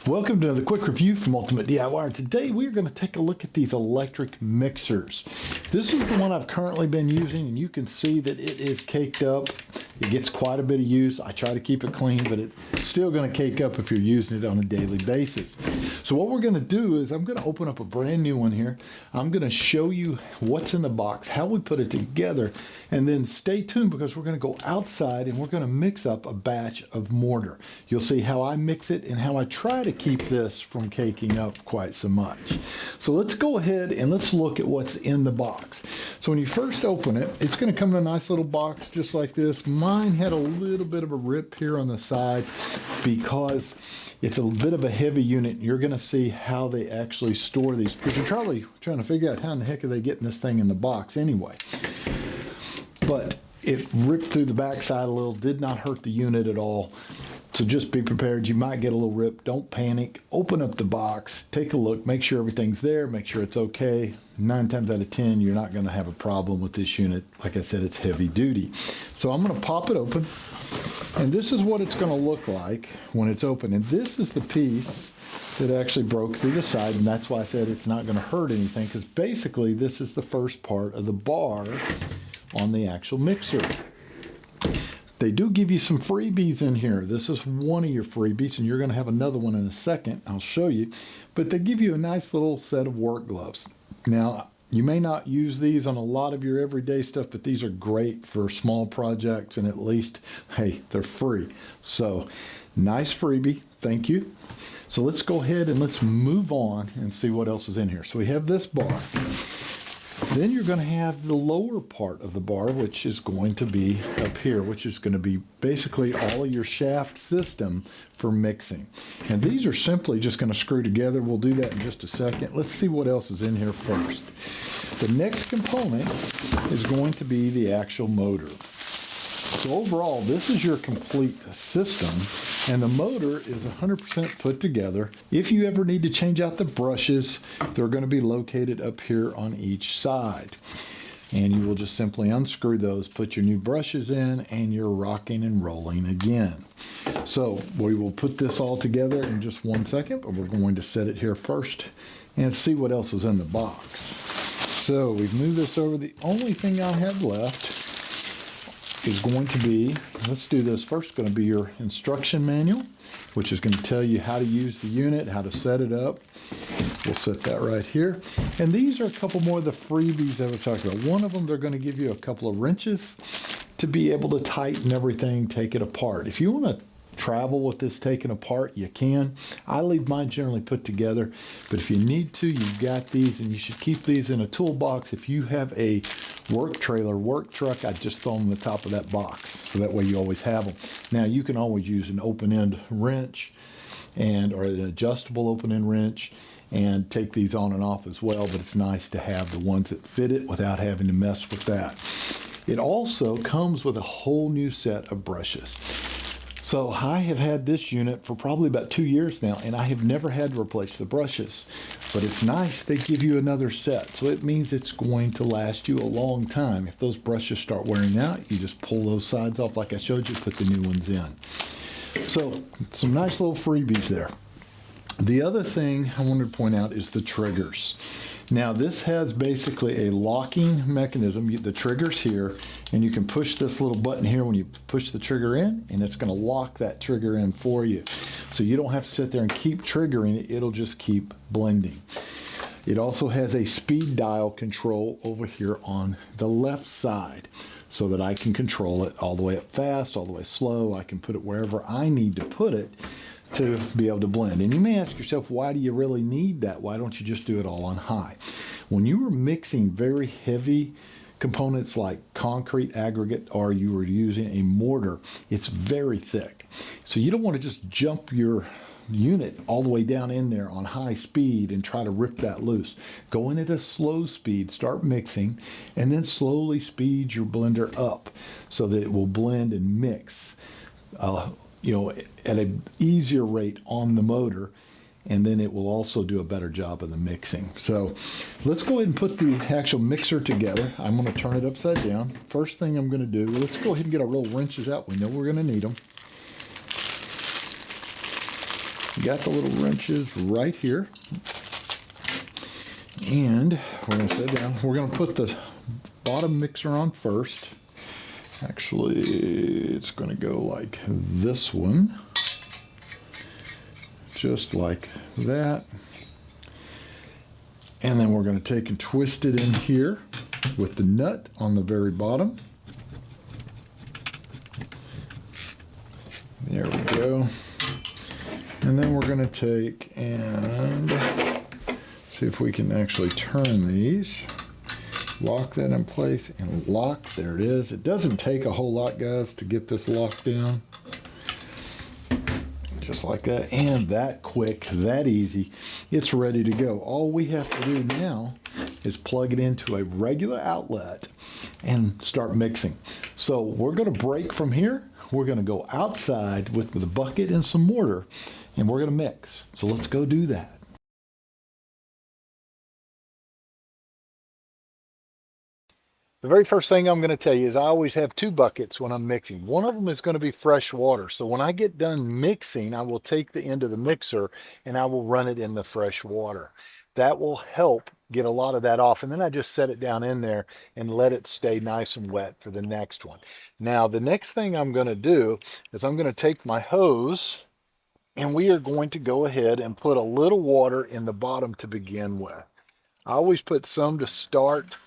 Welcome to another quick review from Ultimate DIY. Today we're going to take a look at these electric mixers. This is the one I've currently been using, and you can see that it is caked up. It gets quite a bit of use. I try to keep it clean, but it's still going to cake up if you're using it on a daily basis. So what we're going to do is I'm going to open up a brand new one here. I'm going to show you what's in the box, how we put it together, and then stay tuned because we're going to go outside and we're going to mix up a batch of mortar. You'll see how I mix it and how I try to keep this from caking up quite so much. So let's go ahead and let's look at what's in the box. So when you first open it, it's going to come in a nice little box just like this. Mine had a little bit of a rip here on the side because it's a bit of a heavy unit. You're going to see how they actually store these because you're probably trying to figure out how in the heck are they getting this thing in the box anyway. But it ripped through the backside a little, did not hurt the unit at all. So just be prepared. You might get a little rip. Don't panic. Open up the box. Take a look. Make sure everything's there. Make sure it's okay. 9 times out of 10, you're not going to have a problem with this unit. Like I said, it's heavy duty. So I'm going to pop it open. And this is what it's going to look like when it's open. And this is the piece that actually broke through the side. And that's why I said it's not going to hurt anything. Because basically, this is the first part of the bar on the actual mixer. They do give you some freebies in here. This is one of your freebies, and you're going to have another one in a second. I'll show you. But they give you a nice little set of work gloves. Now, you may not use these on a lot of your everyday stuff, but these are great for small projects, and at least, hey, they're free. So, nice freebie. Thank you. So let's go ahead and let's move on and see what else is in here. So we have this bar. Then you're going to have the lower part of the bar, which is going to be up here, which is going to be basically all of your shaft system for mixing. And these are simply just going to screw together. We'll do that in just a second. Let's see what else is in here first. The next component is going to be the actual motor. So overall, this is your complete system, and the motor is 100% put together. If you ever need to change out the brushes, they're going to be located up here on each side. And you will just simply unscrew those, put your new brushes in, and you're rocking and rolling again. So we will put this all together in just one second, but we're going to set it here first and see what else is in the box. So we've moved this over. The only thing I have left is going to be, let's do this first, going to be your instruction manual, which is going to tell you how to use the unit, how to set it up. We'll set that right here. And these are a couple more of the freebies that I was talking about. One of them, they're going to give you a couple of wrenches to be able to tighten everything, take it apart. If you want to travel with this taken apart, you can. I leave mine generally put together, but if you need to, you've got these, and you should keep these in a toolbox. If you have a work trailer, work truck, I just throw them in the top of that box, so that way you always have them. Now you can always use an open-end wrench or an adjustable open-end wrench and take these on and off as well, but it's nice to have the ones that fit it without having to mess with that. It also comes with a whole new set of brushes. So I have had this unit for probably about 2 years now, and I have never had to replace the brushes. But it's nice they give you another set, so it means it's going to last you a long time. If those brushes start wearing out, you just pull those sides off like I showed you, put the new ones in. So some nice little freebies there. The other thing I wanted to point out is the triggers. Now this has basically a locking mechanism. The trigger's here, and you can push this little button here when you push the trigger in, and it's going to lock that trigger in for you. So you don't have to sit there and keep triggering it. It'll just keep blending. It also has a speed dial control over here on the left side so that I can control it all the way up fast, all the way slow. I can put it wherever I need to put it to be able to blend. And you may ask yourself, why do you really need that? Why don't you just do it all on high? When you were mixing very heavy components like concrete aggregate, or you were using a mortar, it's very thick. So you don't want to just jump your unit all the way down in there on high speed and try to rip that loose. Go in at a slow speed, start mixing, and then slowly speed your blender up so that it will blend and mix at an easier rate on the motor, and then it will also do a better job of the mixing. So let's go ahead and put the actual mixer together. I'm going to turn it upside down. First thing I'm going to do, let's go ahead and get our little wrenches out. We know we're going to need them. got the little wrenches right here. And we're going to sit down. We're going to put the bottom mixer on first. Actually, it's going to go like this one. Just like that. And then we're going to take and twist it in here with the nut on the very bottom. There we go. And then we're going to take and see if we can actually turn these. Lock that in place and lock. There it is. It doesn't take a whole lot, guys, to get this locked down. Just like that, and that quick, that easy. It's ready to go. All we have to do now is plug it into a regular outlet and start mixing. So we're going to break from here. We're going to go outside with a bucket and some mortar, and we're going to mix. So let's go do that. The very first thing I'm going to tell you is I always have two buckets when I'm mixing. One of them is going to be fresh water. So when I get done mixing, I will take the end of the mixer and I will run it in the fresh water. That will help get a lot of that off. And then I just set it down in there and let it stay nice and wet for the next one. Now, the next thing I'm going to do is I'm going to take my hose and we are going to go ahead and put a little water in the bottom to begin with. I always put some to start.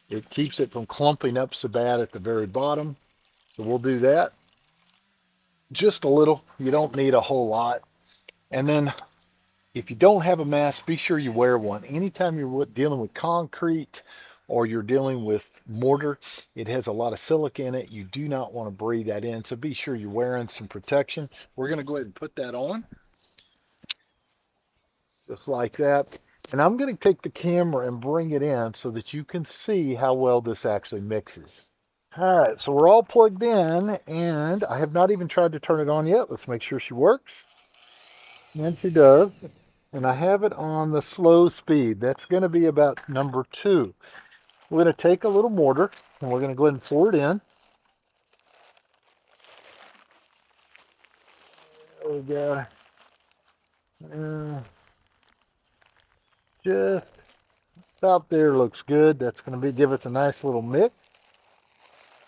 It keeps it from clumping up so bad at the very bottom. So we'll do that. Just a little. You don't need a whole lot. And then if you don't have a mask, be sure you wear one. Anytime you're dealing with concrete or you're dealing with mortar, it has a lot of silica in it. You do not want to breathe that in. So be sure you're wearing some protection. We're going to go ahead and put that on. Just like that. And I'm going to take the camera and bring it in so that you can see how well this actually mixes. All right, so we're all plugged in, and I have not even tried to turn it on yet. Let's make sure she works. And she does. And I have it on the slow speed. That's going to be about number 2. We're going to take a little mortar, and we're going to go ahead and pour it in. There we go. Just about there looks good. That's going to give us a nice little mix.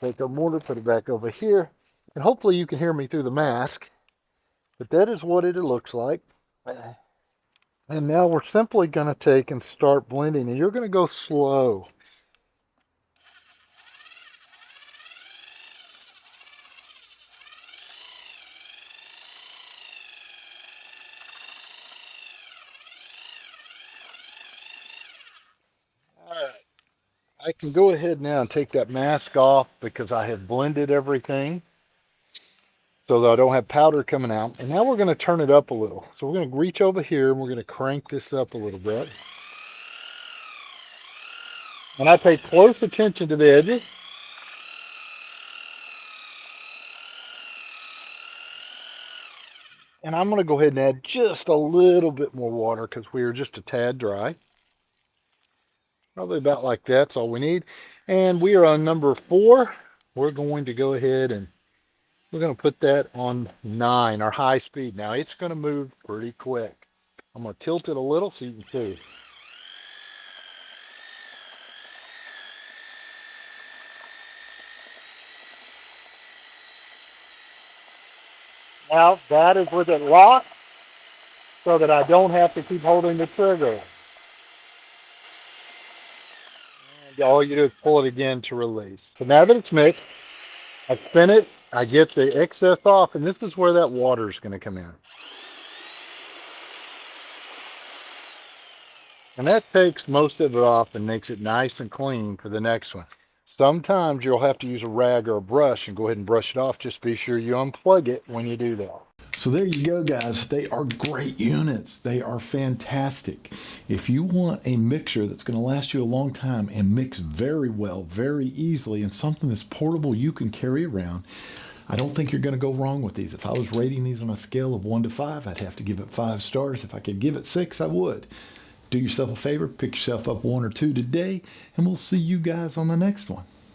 Take our mortar, put it back over here, and hopefully you can hear me through the mask. But that is what it looks like. And now we're simply going to take and start blending, and you're going to go slow. All right. I can go ahead now and take that mask off because I have blended everything so that I don't have powder coming out. And now we're going to turn it up a little. So we're going to reach over here and we're going to crank this up a little bit. And I pay close attention to the edges. And I'm going to go ahead and add just a little bit more water because we are just a tad dry. Probably about like that's all we need. And we are on number 4. We're going to go ahead and we're going to put that on 9, our high speed. Now it's going to move pretty quick. I'm going to tilt it a little so you can see. Now that is with it locked so that I don't have to keep holding the trigger. And all you do is pull it again to release. So now that it's mixed, I spin it, I get the excess off, and this is where that water is going to come in. And that takes most of it off and makes it nice and clean for the next one. Sometimes you'll have to use a rag or a brush and go ahead and brush it off. Just be sure you unplug it when you do that. So there you go, guys. They are great units. They are fantastic. If you want a mixer that's going to last you a long time and mix very well, very easily, and something that's portable you can carry around, I don't think you're going to go wrong with these. If I was rating these on a scale of 1 to 5, I'd have to give it 5 stars. If I could give it 6, I would. Do yourself a favor, pick yourself up 1 or 2 today, and we'll see you guys on the next one.